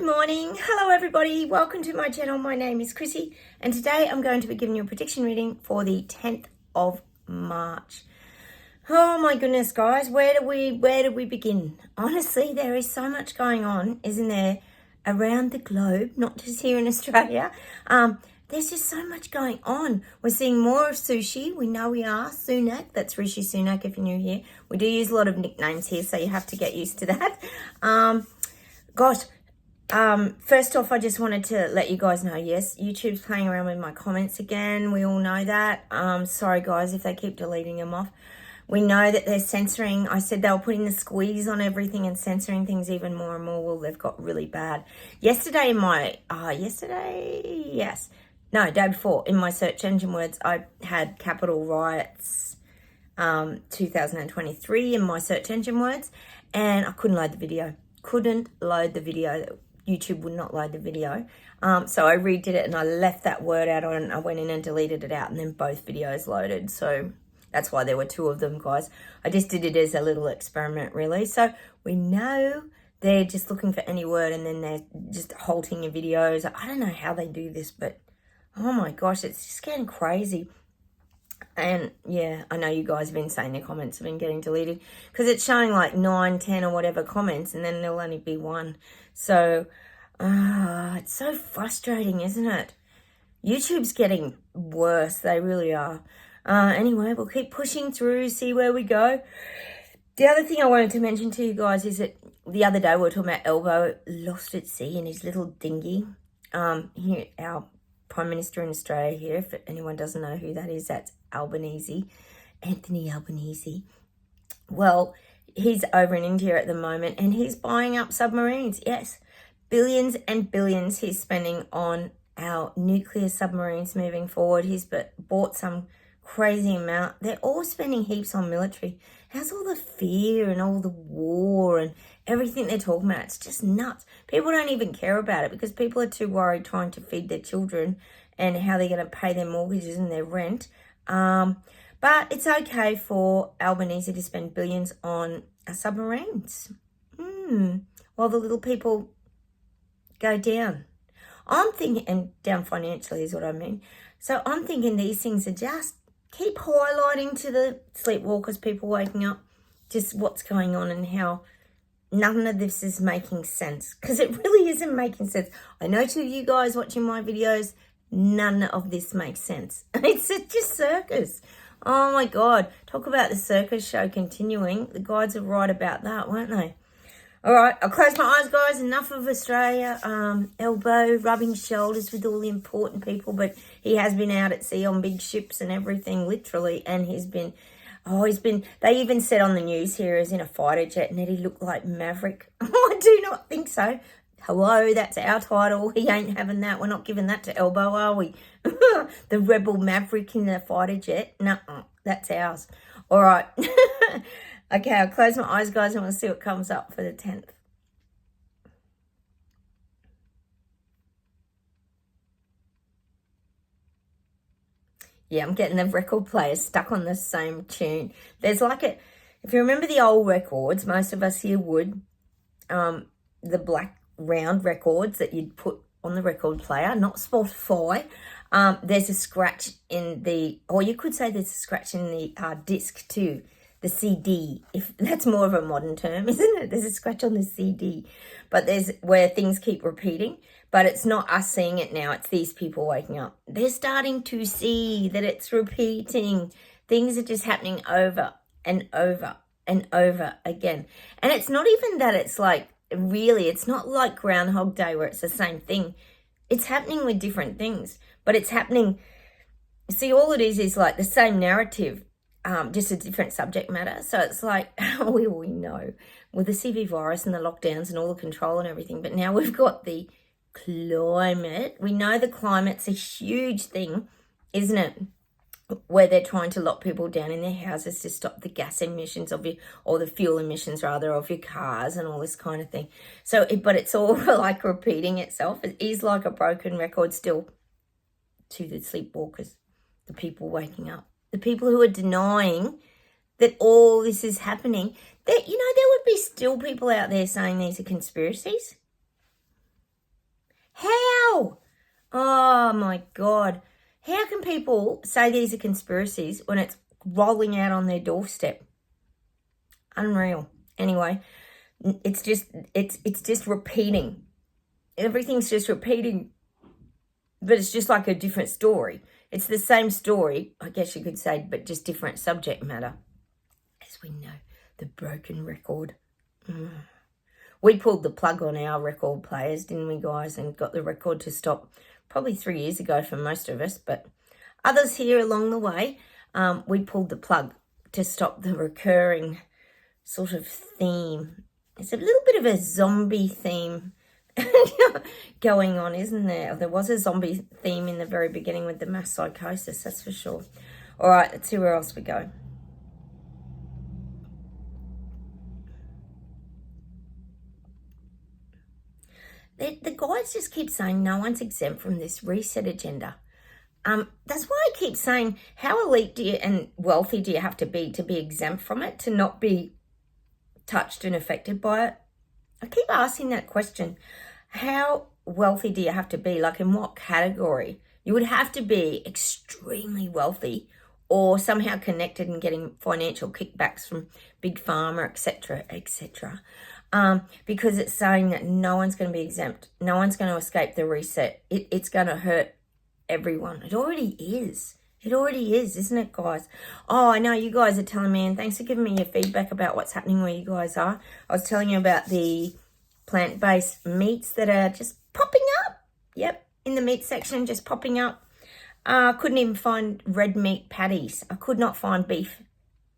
Good morning. Hello everybody. Welcome to my channel. My name is Chrissy and today I'm going to be giving you a prediction reading for the 10th of March. Oh my goodness, guys, where do we begin? Honestly, there is so much going on, isn't there, around the globe, not just here in Australia. There's just so much going on. We're seeing more of Sushi. We know we are. Sunak, that's Rishi Sunak if you're new here. We do use a lot of nicknames here, so you have to get used to that. First off, I just wanted to let you guys know, yes, YouTube's playing around with my comments again. We all know that. Sorry, guys, if they keep deleting them off. We know that they're censoring. I said they were putting the squeeze on everything and censoring things even more and more. Well, they've got really bad. Yesterday in my, day before, in my search engine words, I had Capitol Riots 2023 in my search engine words, and I couldn't load the video. YouTube would not load the video. So I redid it and I left that word out and I went in and deleted it out and then both videos loaded. So that's why there were two of them, guys. I just did it as a little experiment, really. So we know they're just looking for any word and then they're just halting your videos. I don't know how they do this, but oh my gosh, it's just getting crazy. And yeah, I know you guys have been saying their comments have been getting deleted because it's showing like 9, 10 or whatever comments and then there'll only be one. So it's so frustrating, isn't it? YouTube's getting worse. They really are. Anyway, we'll keep pushing through, see where we go. The other thing I wanted to mention to you guys is that the other day we were talking about Elbow lost at sea in his little dinghy. Here, our Prime Minister in Australia here, if anyone doesn't know who that is, that's Albanese, Anthony Albanese. Well, he's over in India at the moment and he's buying up submarines. Yes, billions and billions he's spending on our nuclear submarines moving forward. He's bought some crazy amount. They're all spending heaps on military. How's all the fear and all the war and everything they're talking about? It's just nuts. People don't even care about it because people are too worried trying to feed their children and how they're going to pay their mortgages and their rent. But it's okay for Albanese to spend billions on submarines. While the little people go down. I'm thinking, and down financially is what I mean. So I'm thinking these things are just keep highlighting to the sleepwalkers, people waking up, just what's going on and how none of this is making sense. Because it really isn't making sense. I know to you guys watching my videos, none of this makes sense. It's just circus. Oh my God. Talk about the circus show continuing. The guides are right about that, weren't they? All right, I'll close my eyes, guys. Enough of Australia. Elbow rubbing shoulders with all the important people, but he has been out at sea on big ships and everything, literally, and they even said on the news here he's in a fighter jet and that he looked like Maverick. I do not think so. Hello, that's our title. He ain't having that. We're not giving that to Elbow, are we? The rebel Maverick in the fighter jet. Nuh-uh, that's ours. All right. Okay, I'll close my eyes, guys, and we'll see what comes up for the 10th. Yeah, I'm getting the record player stuck on the same tune. There's like if you remember the old records, most of us here would, the black round records that you'd put on the record player, not Spotify. There's a scratch in or you could say there's a scratch in the disc too. The CD, if that's more of a modern term, isn't it? There's a scratch on the CD, but there's where things keep repeating, but it's not us seeing it now. It's these people waking up. They're starting to see that it's repeating. Things are just happening over and over and over again. And it's not even that it's like, really, it's not like Groundhog Day where it's the same thing. It's happening with different things, but it's happening. See, all it is like the same narrative, just a different subject matter. So it's like, we know with the CV virus and the lockdowns and all the control and everything, but now we've got the climate. We know the climate's a huge thing, isn't it? Where they're trying to lock people down in their houses to stop the gas emissions or the fuel emissions rather of your cars and all this kind of thing. So, but it's all like repeating itself. It is like a broken record still to the sleepwalkers, the people waking up. The people who are denying that all this is happening, that, there would be still people out there saying these are conspiracies. How? Oh my God. How can people say these are conspiracies when it's rolling out on their doorstep? Unreal. Anyway, it's just repeating. Everything's just repeating, but it's just like a different story. It's the same story, I guess you could say, but just different subject matter. As we know, the broken record. We pulled the plug on our record players, didn't we, guys, and got the record to stop probably 3 years ago for most of us, but others here along the way, we pulled the plug to stop the recurring sort of theme. It's a little bit of a zombie theme going on, isn't there? There was a zombie theme in the very beginning with the mass psychosis, that's for sure. All right, let's see where else we go. The guys just keep saying no one's exempt from this reset agenda. That's why I keep saying, how elite do you and wealthy do you have to be exempt from it, to not be touched and affected by it? I keep asking that question. How wealthy do you have to be? Like, in what category? You would have to be extremely wealthy or somehow connected and getting financial kickbacks from big pharma, etc., etc. Because it's saying that no one's going to be exempt. No one's going to escape the reset. It's going to hurt everyone. It already is. It already is, isn't it, guys? Oh, I know you guys are telling me, and thanks for giving me your feedback about what's happening where you guys are. I was telling you about the plant-based meats that are just popping up. Yep, in the meat section, just popping up. I couldn't even find red meat patties. I could not find beef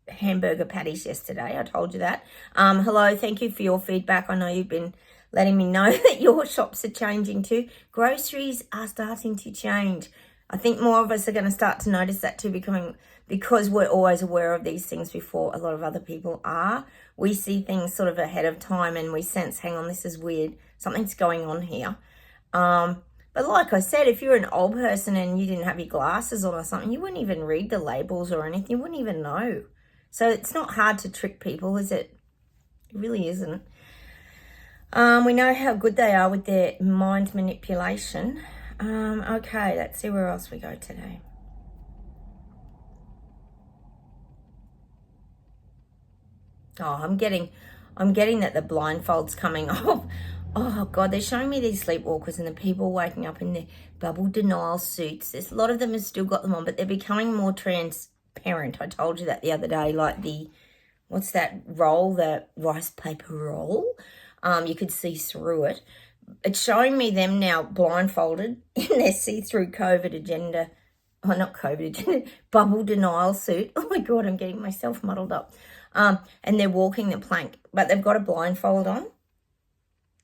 hamburger patties yesterday. I told you that. Hello, thank you for your feedback. I know you've been letting me know that your shops are changing too. Groceries are starting to change. I think more of us are going to start to notice that too, because we're always aware of these things before a lot of other people are. We see things sort of ahead of time and we sense, hang on, this is weird. Something's going on here. But like I said, if you're an old person and you didn't have your glasses on or something, you wouldn't even read the labels or anything. You wouldn't even know. So it's not hard to trick people, is it? It really isn't. We know how good they are with their mind manipulation. Okay, let's see where else we go today. Oh, I'm getting that the blindfold's coming off. Oh God, they're showing me these sleepwalkers and the people waking up in their bubble denial suits. There's a lot of them have still got them on, but they're becoming more transparent. I told you that the other day, like what's that roll, the rice paper roll? You could see through it. It's showing me them now blindfolded in their see-through COVID agenda. Oh, not COVID agenda, bubble denial suit. Oh my God, I'm getting myself muddled up. And they're walking the plank, but they've got a blindfold on.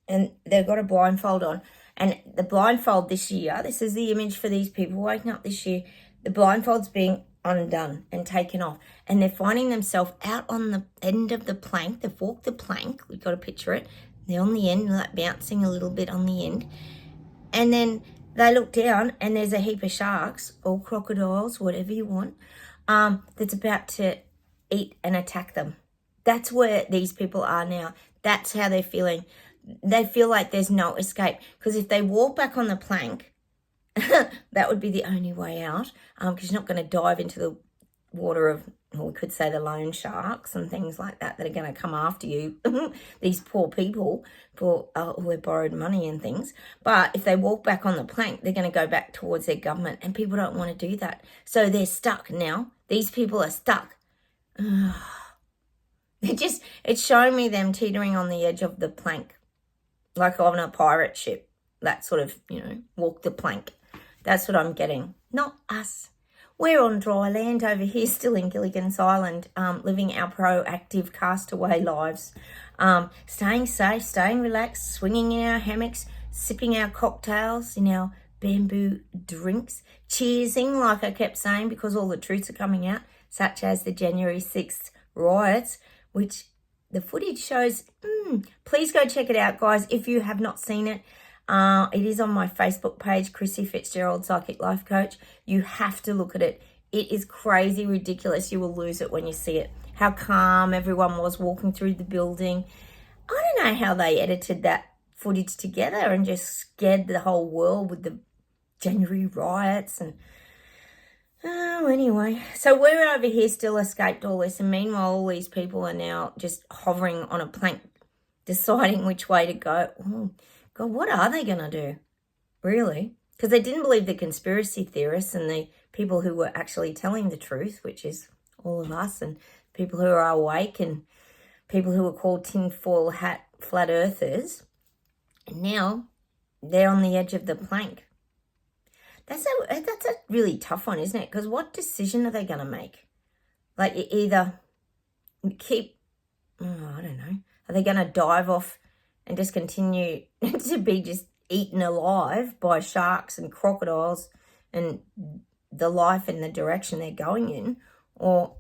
And they've got a blindfold on. And the blindfold this year, this is the image for these people waking up this year, the blindfold's being undone and taken off. And they're finding themselves out on the end of the plank. They've walked the plank. We've got to picture it. They're on the end, like bouncing a little bit on the end. And then they look down and there's a heap of sharks or crocodiles, whatever you want, that's about to eat and attack them. That's where these people are now. That's how they're feeling. They feel like there's no escape. Because if they walk back on the plank, that would be the only way out. Because you're not going to dive into the water of, well, we could say the loan sharks and things like that are going to come after you. These poor people for all their borrowed money and things. But if they walk back on the plank, they're going to go back towards their government, and people don't want to do that. So they're stuck now. These people are stuck. It's showing me them teetering on the edge of the plank, like on a pirate ship. That sort of, walk the plank. That's what I'm getting. Not us. We're on dry land over here, still in Gilligan's Island, living our proactive castaway lives, staying safe, staying relaxed, swinging in our hammocks, sipping our cocktails in our bamboo drinks, cheersing, like I kept saying, because all the truths are coming out, such as the January 6th riots, which the footage shows. Please go check it out, guys, if you have not seen it. It is on my Facebook page, Chrissy Fitzgerald, Psychic Life Coach. You have to look at it. It is crazy, ridiculous. You will lose it when you see it. How calm everyone was walking through the building. I don't know how they edited that footage together and just scared the whole world with the January riots. And anyway, so we're over here still escaped all this, and meanwhile all these people are now just hovering on a plank deciding which way to go. Oh God, what are they going to do, really? Because they didn't believe the conspiracy theorists and the people who were actually telling the truth, which is all of us, and people who are awake, and people who are called tinfoil hat flat earthers. And now they're on the edge of the plank. That's a really tough one, isn't it? Because what decision are they going to make? Like, you either keep, I don't know, are they going to dive off and just continue to be just eaten alive by sharks and crocodiles and the life and the direction they're going in? Or,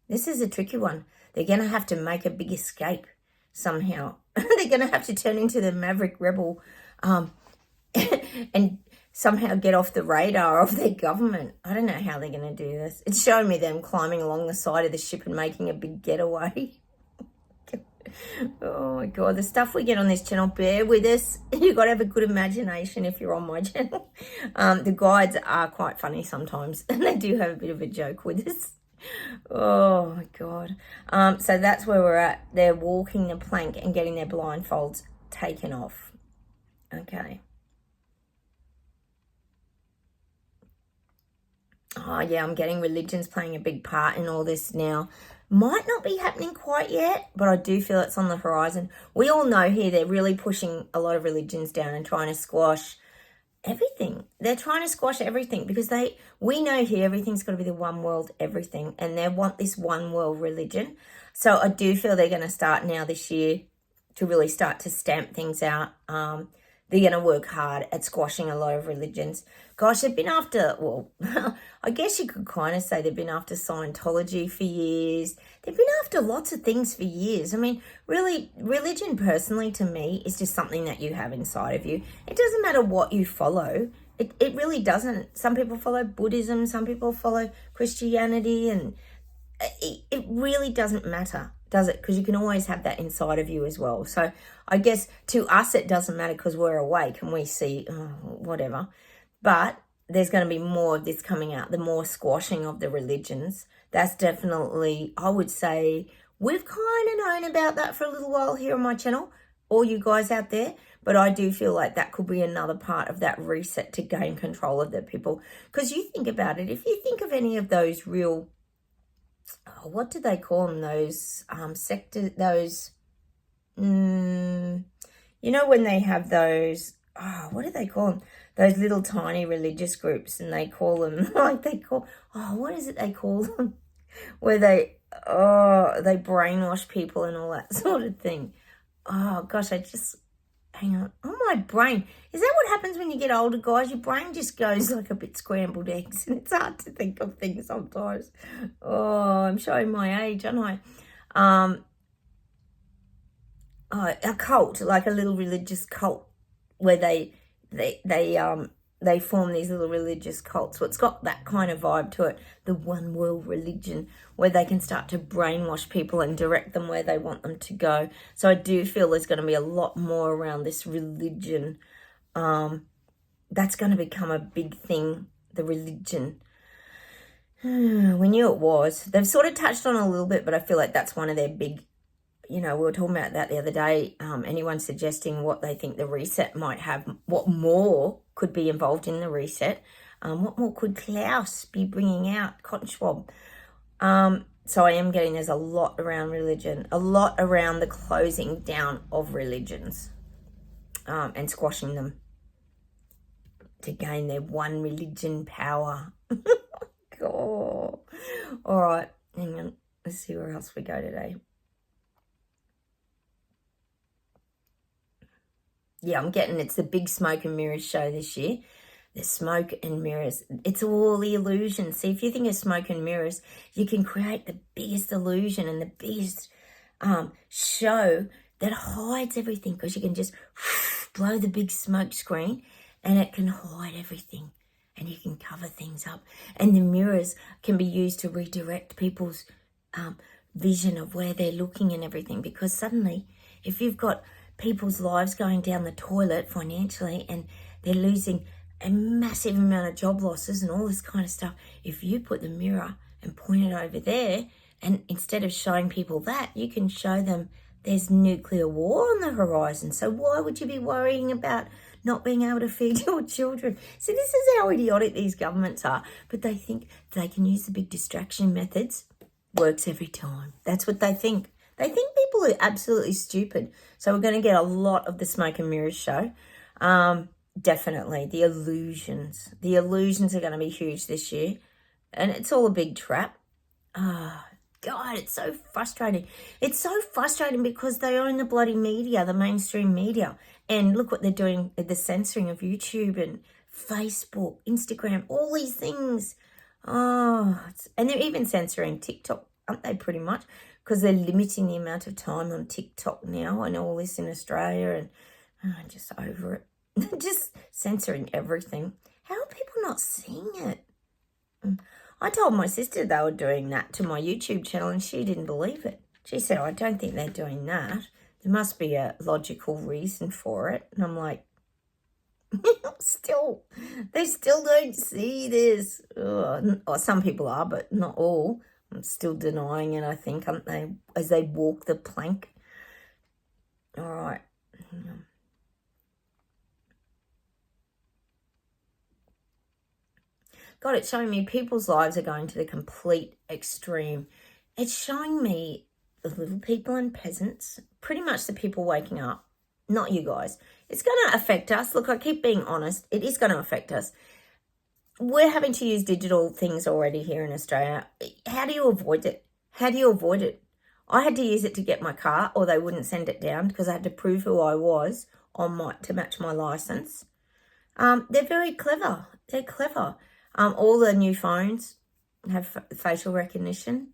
this is a tricky one. They're going to have to make a big escape somehow. They're going to have to turn into the maverick rebel and somehow get off the radar of their government. I don't know how they're going to do this. It's showing me them climbing along the side of the ship and making a big getaway. Oh my God, the stuff we get on this channel, bear with us. You've got to have a good imagination if you're on my channel. The guides are quite funny sometimes, and they do have a bit of a joke with us. Oh my God. So that's where we're at. They're walking the plank and getting their blindfolds taken off. Okay. Oh yeah, I'm getting religions playing a big part in all this now. Might not be happening quite yet, but I do feel it's on the horizon. We all know here they're really pushing a lot of religions down and trying to squash everything. They're trying to squash everything because we know here everything's got to be the one world everything, and they want this one world religion. So I do feel they're going to start now this year to really start to stamp things out. They're going to work hard at squashing a lot of religions. Gosh, they've been after, well, I guess you could kind of say they've been after Scientology for years. They've been after lots of things for years. I mean, really, religion personally to me is just something that you have inside of you. It doesn't matter what you follow. It really doesn't. Some people follow Buddhism, some people follow Christianity, and it really doesn't matter, does it? Because you can always have that inside of you as well. So I guess to us it doesn't matter because we're awake and we see whatever. But there's going to be more of this coming out, the more squashing of the religions. That's definitely, I would say, we've kind of known about that for a little while here on my channel, all you guys out there. But I do feel like that could be another part of that reset to gain control of the people. Because you think about it, if you think of any of those real, what do they call them? Those sectors, those, you know, when they have those, what do they call them? Those little tiny religious groups, and they call them, like they call, what is it they call them? Where they brainwash people and all that sort of thing. Oh gosh, hang on. Oh, my brain. Is that what happens when you get older, guys? Your brain just goes like a bit scrambled eggs, and it's hard to think of things sometimes. Oh, I'm showing my age, aren't I? A cult, like a little religious cult, where they form these little religious cults. So it's got that kind of vibe to it, the one world religion, where they can start to brainwash people and direct them where they want them to go. So I do feel there's going to be a lot more around this religion. That's going to become a big thing, the religion. We knew it was. They've sort of touched on it a little bit, but I feel like that's one of their big, we were talking about that the other day. Anyone suggesting what they think the reset might have, what more could be involved in the reset, what more could Klaus be bringing out, Cotton Schwab. So I am getting there's a lot around religion, a lot around the closing down of religions and squashing them to gain their one religion power. God. All right, hang on. Let's see where else we go today. Yeah, I'm getting it's the big smoke and mirrors show this year. The smoke and mirrors. It's all the illusion. See, if you think of smoke and mirrors, you can create the biggest illusion and the biggest show that hides everything, because you can just blow the big smoke screen and it can hide everything and you can cover things up. And the mirrors can be used to redirect people's vision of where they're looking and everything, because suddenly if you've got people's lives going down the toilet financially, and they're losing a massive amount of job losses and all this kind of stuff. If you put the mirror and point it over there, and instead of showing people that, you can show them there's nuclear war on the horizon. So why would you be worrying about not being able to feed your children? So this is how idiotic these governments are. But they think they can use the big distraction methods. Works every time. That's what they think. They think people are absolutely stupid. So we're going to get a lot of the smoke and mirrors show. Definitely. The illusions. The illusions are going to be huge this year. And it's all a big trap. God, it's so frustrating. It's so frustrating because they own the bloody media, the mainstream media. And look what they're doing with the censoring of YouTube and Facebook, Instagram, all these things. And they're even censoring TikTok, aren't they, pretty much? Because they're limiting the amount of time on TikTok now and all this in Australia. And I'm just over it. Just censoring everything. How are people not seeing it? I told my sister they were doing that to my YouTube channel and she didn't believe it. She said, I don't think they're doing that. There must be a logical reason for it. And I'm like, they still don't see this. Ugh. Or some people are, but not all. I'm still denying it, I think, aren't they? As they walk the plank. All right. God, it's showing me people's lives are going to the complete extreme. It's showing me the little people and peasants, pretty much the people waking up, not you guys. It's going to affect us. Look, I keep being honest. It is going to affect us. We're having to use digital things already here in Australia. How do you avoid it? How do you avoid it? I had to use it to get my car, or they wouldn't send it down because I had to prove who I was to match my license. They're very clever. They're clever. All the new phones have facial recognition.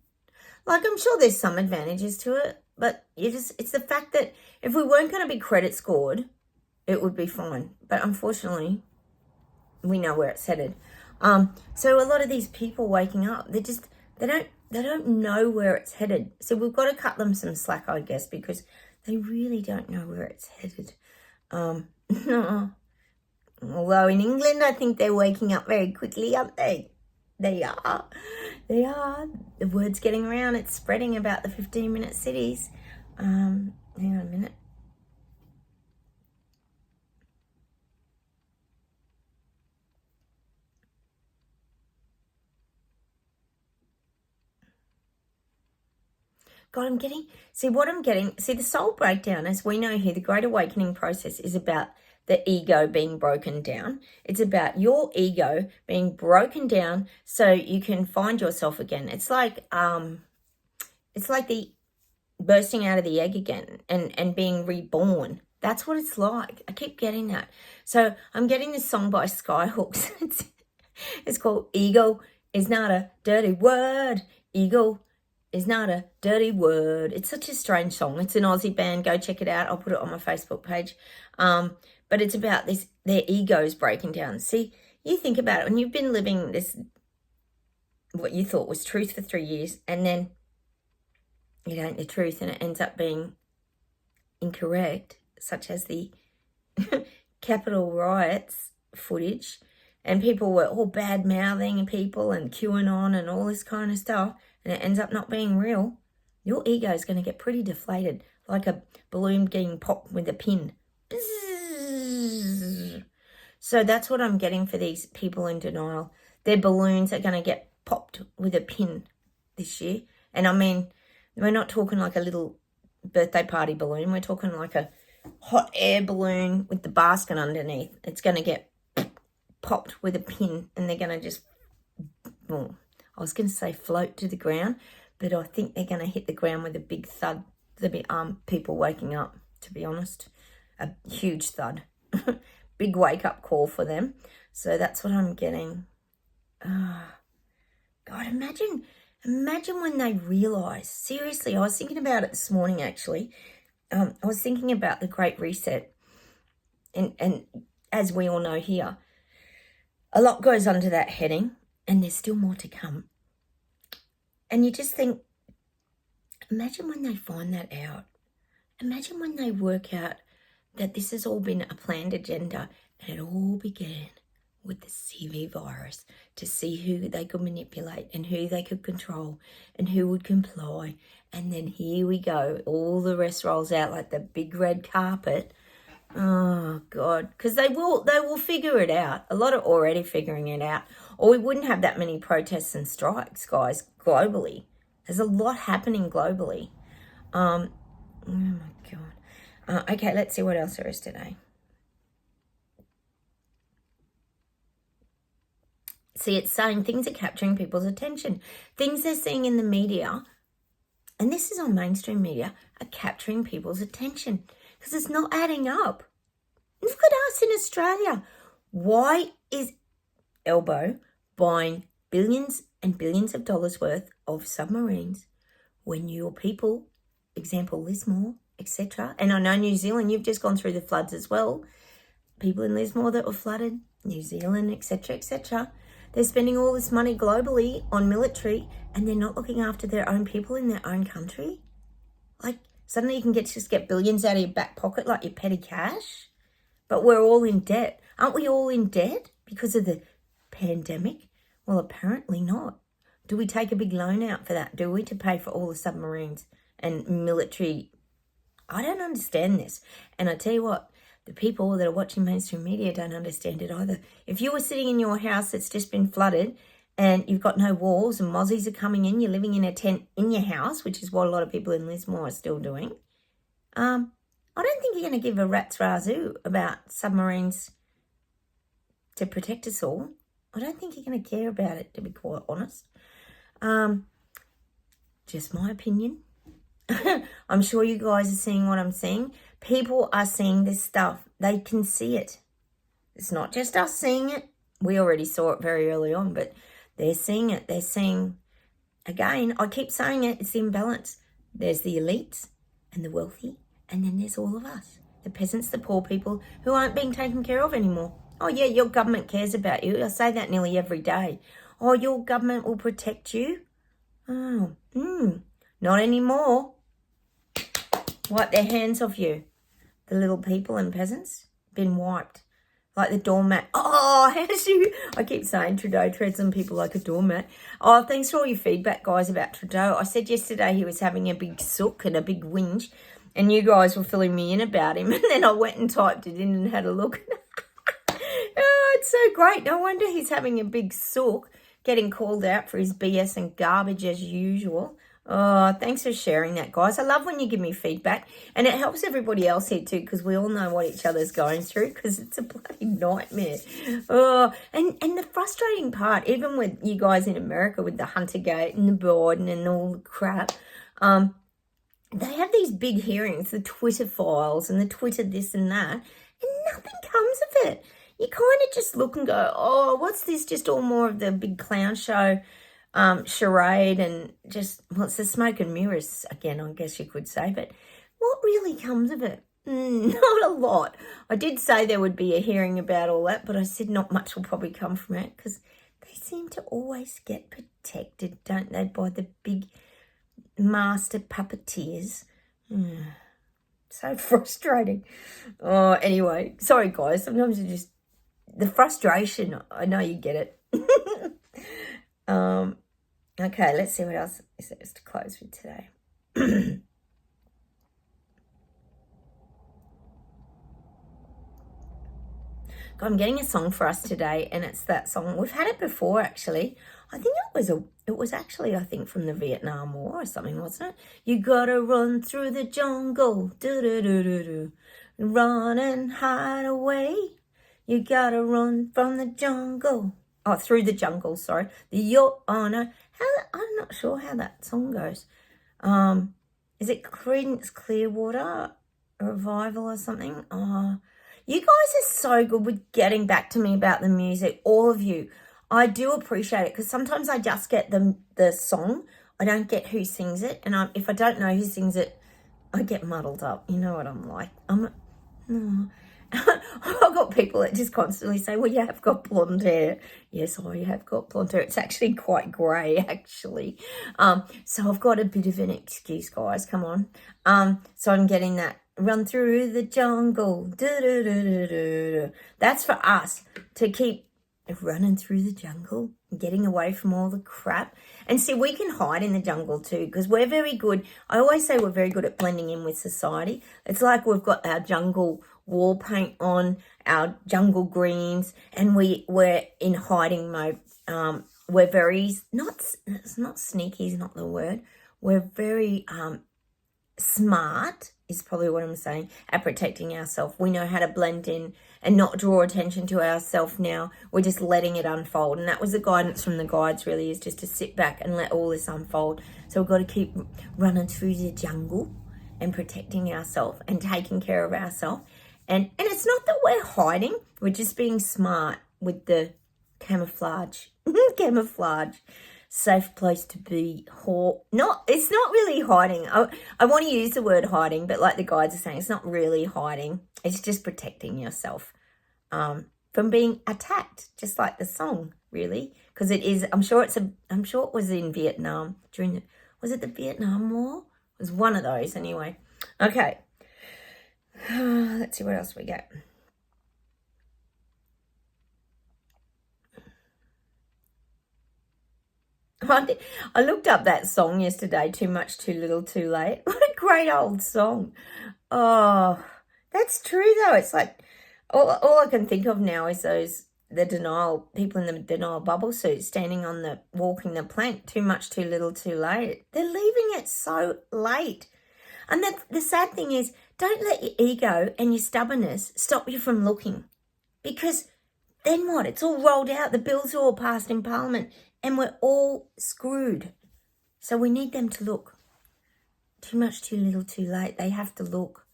Like, I'm sure there's some advantages to it, but it's the fact that if we weren't going to be credit scored, it would be fine. But unfortunately, we know where it's headed. So a lot of these people waking up, they don't know where it's headed. So we've got to cut them some slack, I guess, because they really don't know where it's headed. Although in England, I think they're waking up very quickly, aren't they? They are. They are. The word's getting around. It's spreading about the 15-minute cities. Hang on a minute. God, the soul breakdown, as we know here, the Great Awakening process is about the ego being broken down. It's about your ego being broken down so you can find yourself again. It's like the bursting out of the egg again and being reborn. That's what it's like. I keep getting that. So I'm getting this song by Skyhooks. It's called Ego Is Not a Dirty Word. Ego is not a dirty word. It's such a strange song. It's an Aussie band. Go check it out. I'll put it on my Facebook page. But it's about their egos breaking down. See, you think about it, when you've been living this, what you thought was truth for 3 years, and then it ain't the truth and it ends up being incorrect, such as the Capitol riots footage, and people were all bad-mouthing people and QAnon and all this kind of stuff, and it ends up not being real, your ego is going to get pretty deflated, like a balloon getting popped with a pin. So that's what I'm getting for these people in denial. Their balloons are going to get popped with a pin this year. And I mean, we're not talking like a little birthday party balloon. We're talking like a hot air balloon with the basket underneath. It's going to get popped with a pin, and they're going to just, well, I was going to say float to the ground, but I think they're going to hit the ground with a big thud. There'll be people waking up, to be honest. A huge thud. Big wake-up call for them. So that's what I'm getting. God, imagine when they realise. Seriously, I was thinking about it this morning, actually. I was thinking about the Great Reset. And as we all know here, a lot goes under that heading, and there's still more to come. And you just think, imagine when they find that out. Imagine when they work out that this has all been a planned agenda, and it all began with the CV virus to see who they could manipulate and who they could control and who would comply. And then here we go. All the rest rolls out like the big red carpet. Oh, God. Because they will figure it out. A lot are already figuring it out. Or we wouldn't have that many protests and strikes, guys, globally. There's a lot happening globally. Oh, my God. Okay, let's see what else there is today. See, it's saying things are capturing people's attention. Things they're seeing in the media, and this is on mainstream media, are capturing people's attention because it's not adding up. Look at us in Australia. Why is Elbow buying billions and billions of dollars worth of submarines when your people, example Lismore, etc., and I know New Zealand, you've just gone through the floods as well, people in Lismore that were flooded, New Zealand, etc., etc., they're spending all this money globally on military and they're not looking after their own people in their own country. Like, suddenly you can just get billions out of your back pocket like your petty cash. But we're all in debt. Aren't we all in debt because of the pandemic? Well, apparently not. Do we take a big loan out for that? Do we, to pay for all the submarines and military? I don't understand this. And I tell you what, the people that are watching mainstream media don't understand it either. If you were sitting in your house that's just been flooded and you've got no walls and mozzies are coming in, you're living in a tent in your house, which is what a lot of people in Lismore are still doing, I don't think you're going to give a rat's razoo about submarines to protect us all. I don't think you're going to care about it, to be quite honest. Just my opinion. I'm sure you guys are seeing what I'm seeing. People are seeing this stuff. They can see it. It's not just us seeing it. We already saw it very early on, but they're seeing it. They're seeing, again, I keep saying it, it's the imbalance. There's the elites and the wealthy, and then there's all of us, the peasants, the poor people who aren't being taken care of anymore. Oh, yeah, your government cares about you. I say that nearly every day. Oh, your government will protect you. Oh, not anymore. Wipe their hands off you. The little people and peasants, been wiped. Like the doormat. Oh, how's you? I keep saying Trudeau treads on people like a doormat. Oh, thanks for all your feedback, guys, about Trudeau. I said yesterday he was having a big sook and a big whinge, and you guys were filling me in about him. And then I went and typed it in and had a look. Oh, it's so great. No wonder he's having a big sook, getting called out for his BS and garbage as usual. Oh, thanks for sharing that, guys. I love when you give me feedback, and it helps everybody else here too, because we all know what each other's going through, because it's a bloody nightmare. Oh, and the frustrating part, even with you guys in America with the Huntergate and the Biden and all the crap, they have these big hearings, the Twitter files and the Twitter this and that, and nothing comes of it. You kind of just look and go, oh, what's this? Just all more of the big clown show charade, and just, well, it's the smoke and mirrors again, I guess you could say. But what really comes of it? Not a lot. I did say there would be a hearing about all that, but I said not much will probably come from it, because they seem to always get protected, don't they, by the big master puppeteers. So frustrating. Oh, anyway, sorry guys, sometimes you just, the frustration, I know you get it. Okay, let's see what else is there to close with today. I'm getting a song for us today, and it's that song. We've had it before, actually. I think it was actually, I think, from the Vietnam War or something, wasn't it? You gotta run through the jungle, do-do-do-do-do, run and hide away. You gotta run from the jungle. Oh, through the jungle, sorry. Your honor. I'm not sure how that song goes. Is it Creedence Clearwater Revival or something? Oh, you guys are so good with getting back to me about the music, all of you. I do appreciate it, because sometimes I just get the song. I don't get who sings it, and if I don't know who sings it, I get muddled up. You know what I'm like. I've got people that just constantly say, well, you have got blonde hair. Yes, I have got blonde hair. It's actually quite grey, actually. So I've got a bit of an excuse, guys. Come on. So I'm getting that Run through the jungle. That's for us to keep running through the jungle, getting away from all the crap. And see, we can hide in the jungle too, because we're very good. I always say we're very good at blending in with society. It's like we've got our jungle wall paint on, our jungle greens, and we're in hiding mode. We're very, it's not sneaky is not the word. We're very smart is probably what I'm saying, at protecting ourselves. We know how to blend in and not draw attention to ourselves now. We're just letting it unfold. And that was the guidance from the guides, really, is just to sit back and let all this unfold. So we've got to keep running through the jungle and protecting ourselves and taking care of ourselves. And it's not that we're hiding. We're just being smart with the camouflage. Camouflage. Safe place to be. It's not really hiding. I want to use the word hiding, but like the guides are saying, it's not really hiding. It's just protecting yourself from being attacked, just like the song, really. Because it is, I'm sure it was in Vietnam was it the Vietnam War? It was one of those anyway. Okay. Let's see what else we get. I looked up that song yesterday, Too Much, Too Little, Too Late. What a great old song. Oh, that's true though. It's like, all I can think of now is people in the denial bubble suit walking the plank, too much, too little, too late. They're leaving it so late. And the sad thing is, don't let your ego and your stubbornness stop you from looking. Because then what? It's all rolled out. The bills are all passed in Parliament. And we're all screwed. So we need them to look. Too much, too little, too late. They have to look.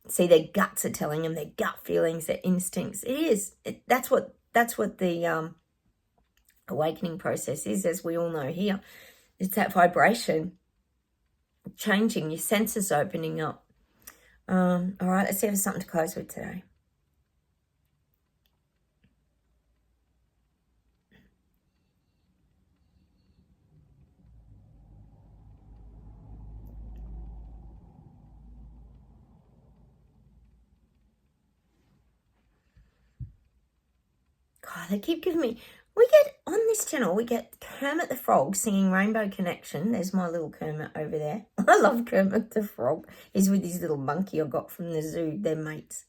See, their guts are telling them, their gut feelings, their instincts. It is. That's what the awakening process is, as we all know here. It's that vibration changing, your senses opening up. All right, let's see if there's something to close with today. God, they keep giving me... on this channel, we get Kermit the Frog singing Rainbow Connection. There's my little Kermit over there. I love Kermit the Frog. He's with his little monkey I got from the zoo. They're mates.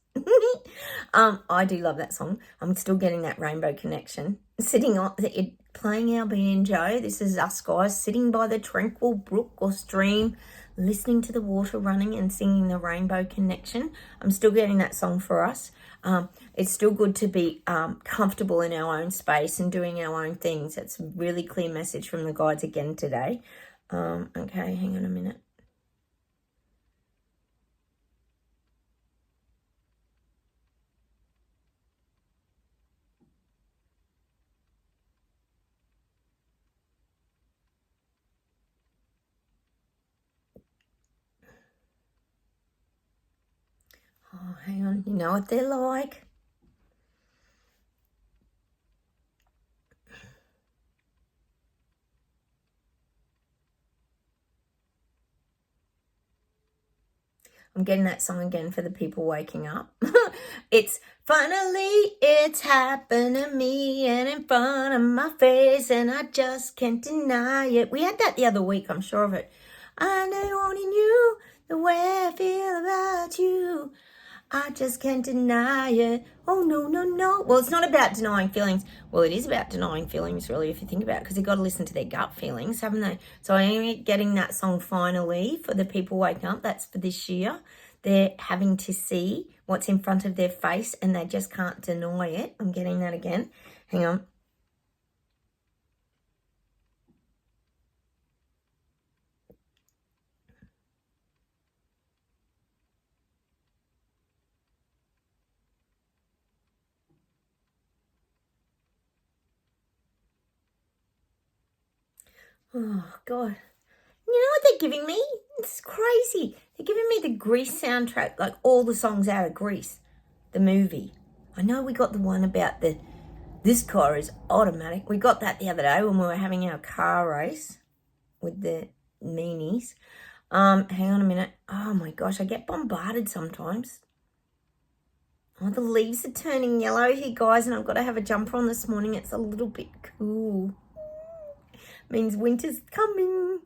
I do love that song. I'm still getting that Rainbow Connection. Playing our banjo. This is us guys sitting by the tranquil brook or stream, listening to the water running and singing the Rainbow Connection. I'm still getting that song for us. It's still good to be comfortable in our own space and doing our own things. That's a really clear message from the guides again today. Okay, hang on a minute. Oh, hang on. You know what they're like. I'm getting that song again for the people waking up. It's happened to me and in front of my face and I just can't deny it. We had that the other week, I'm sure of it. I know only you the way I feel about you. I just can't deny it. Oh, no, no, no. Well, it's not about denying feelings. Well, it is about denying feelings, really, if you think about it, because they've got to listen to their gut feelings, haven't they? So I am getting that song finally for the people waking up. That's for this year. They're having to see what's in front of their face and they just can't deny it. I'm getting that again. Hang on. Oh, God. You know what they're giving me? It's crazy. They're giving me the Grease soundtrack, like all the songs out of Grease, the movie. I know we got the one about this car is automatic. We got that the other day when we were having our car race with the meanies. Hang on a minute. Oh my gosh, I get bombarded sometimes. Oh, the leaves are turning yellow here, guys, and I've got to have a jumper on this morning. It's a little bit cool. Means winter's coming.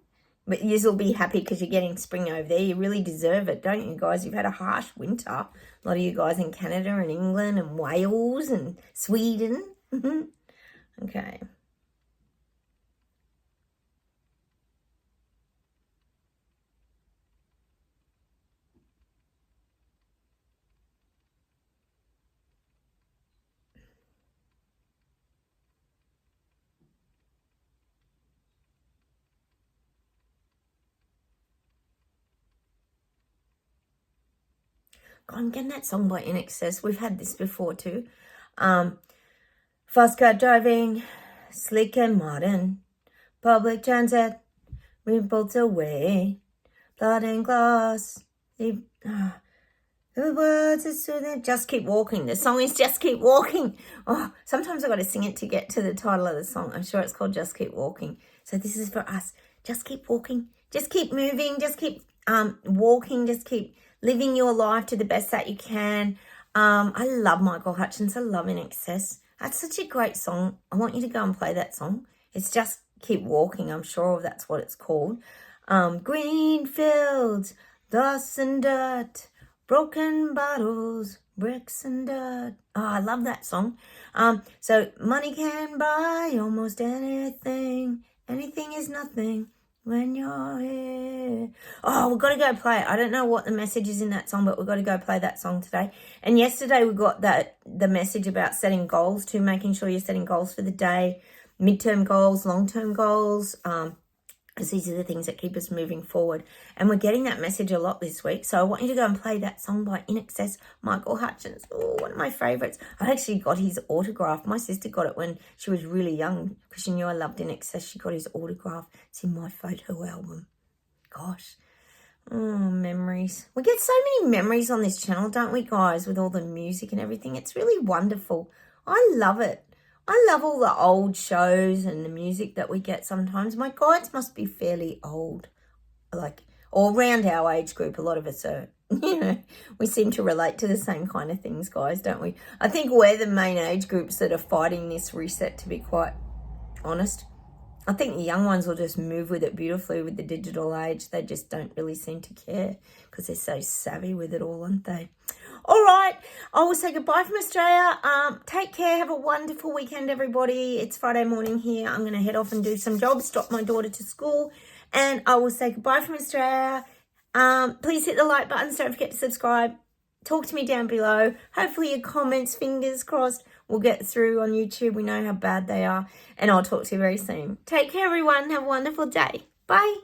But you'll be happy because you're getting spring over there. You really deserve it, don't you guys? You've had a harsh winter. A lot of you guys in Canada and England and Wales and Sweden. Okay. God, I'm getting that song by In Excess. We've had this before too. Fast car driving, slick and modern. Public transit, ripples away. Blood and glass. The words are soothing. Just keep walking. The song is Just Keep Walking. Oh, sometimes I've got to sing it to get to the title of the song. I'm sure it's called Just Keep Walking. So this is for us. Just keep walking. Just keep moving. Just keep walking. Just keep living your life to the best that you can. I love Michael Hutchence. I love In Excess. That's such a great song. I want you to go and play that song. It's Just Keep Walking. I'm sure that's what it's called. Green fields, dust and dirt, broken bottles, bricks and dirt. Oh, I love that song. So money can buy almost anything. Anything is nothing when you're here. Oh, we've got to go play it. I don't know what the message is in that song, but we've got to go play that song today. And yesterday we got the message about setting goals too, making sure you're setting goals for the day, midterm goals, long-term goals, because these are the things that keep us moving forward. And we're getting that message a lot this week. So I want you to go and play that song by In Excess, Michael Hutchence. Oh, one of my favourites. I actually got his autograph. My sister got it when she was really young because she knew I loved In Excess. She got his autograph. It's in my photo album. Gosh. Oh, memories. We get so many memories on this channel, don't we, guys, with all the music and everything. It's really wonderful. I love it. I love all the old shows and the music that we get sometimes. My guides must be fairly old, or around our age group. A lot of us are, we seem to relate to the same kind of things, guys, don't we? I think we're the main age groups that are fighting this reset, to be quite honest. I think the young ones will just move with it beautifully with the digital age. They just don't really seem to care because they're so savvy with it all, aren't they? All right, I will say goodbye from Australia. Take care. Have a wonderful weekend, everybody. It's Friday morning here. I'm going to head off and do some jobs, drop my daughter to school, and I will say goodbye from Australia. Please hit the like button. Don't forget to subscribe. Talk to me down below. Hopefully your comments, fingers crossed, will get through on YouTube. We know how bad they are, and I'll talk to you very soon. Take care, everyone. Have a wonderful day. Bye.